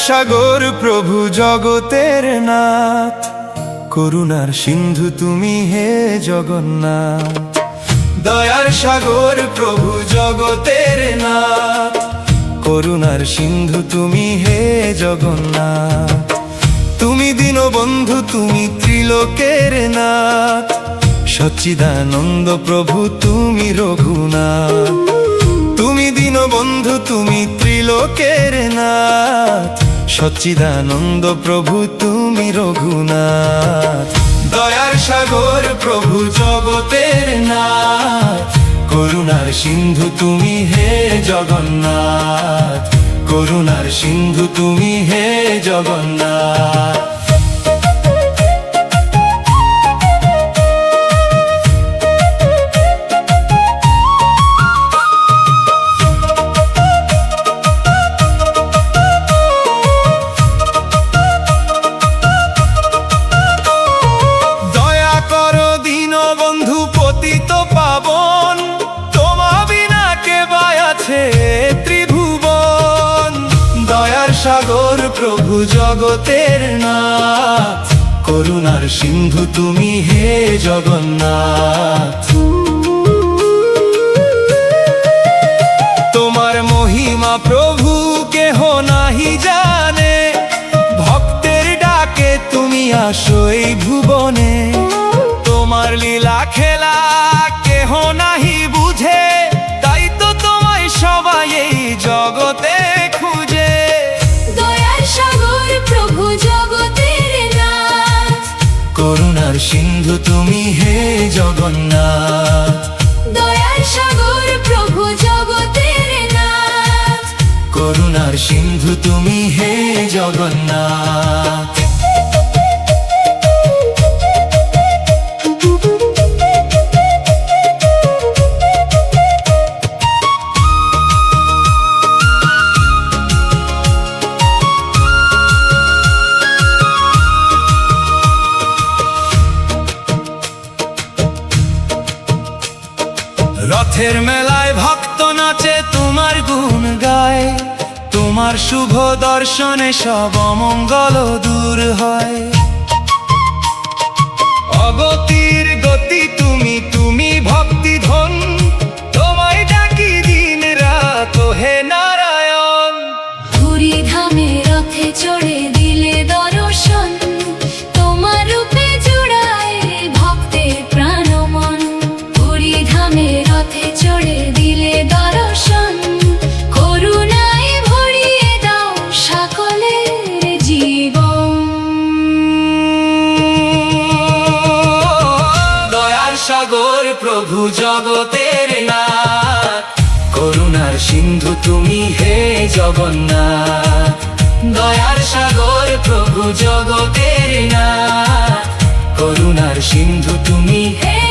সাগর প্রভু জগতের নাথ, করুণার সিন্ধু তুমি হে জগন্নাথ। দয়ার সাগর প্রভু জগতের নাথ, করুণার সিন্ধু তুমি হে জগন্নাথ। তুমি দীনবন্ধু তুমি ত্রিলোকের নাথ, সচ্চিদানন্দ প্রভু তুমি রঘুনাথ। তুমি দীনবন্ধু তুমি ত্রিলোকের নাথ, সচ্চিদানন্দ প্রভু তুমি রঘুনাথ। দয়ার সাগর প্রভু জগতের নাথ, করুণার সিন্ধু তুমি হে জগন্নাথ। করুণার সিন্ধু তুমি হে জগন্নাথ। ত্রিভুবন দয়ার সাগর প্রভু জগতের নাথ, করুণার সিন্ধু তুমি হে জগন্নাথ। তোমার মহিমা প্রভু কেহ নাহি জানে, ভক্তের ডাকে তুমি আসো এই ভুবনে। তোমার লীলা খেলা কেহ নাহি বুঝে, সবাই এই জগতে খুঁজে। দয়ার সাগর প্রভু জগতের নাথ, করুণার সিন্ধু তুমি হে জগন্নাথ। দয়ার সাগর প্রভু জগতের নাথ, করুণার সিন্ধু তুমি হে জগন্নাথ। রথের মেলায় ভক্ত নাচে তোমার গুণ গায়, তোমার শুভ দর্শনে সব অমঙ্গল দূর হয়। অগতির গতি তুমি তুমি ভক্তি ধন, তোমায় ডাকি দিন রাত হে নারায়ণ। পুরী ধামে রথে চড়ে দিলে দর্শন, তোমার রূপে জুড়ায় ভক্তের প্রাণ মন। পুরী ধামে রথে চড়ে দিলে দর্শন, করুণায় ভরিয়ে দাও সকলের জীবন। দয়ার সাগর প্রভু জগতের নাথ, করুণার সিন্ধু তুমি হে জগন্নাথ। দয়ার সাগর প্রভু জগতের নাথ, করুণার সিন্ধু তুমি হে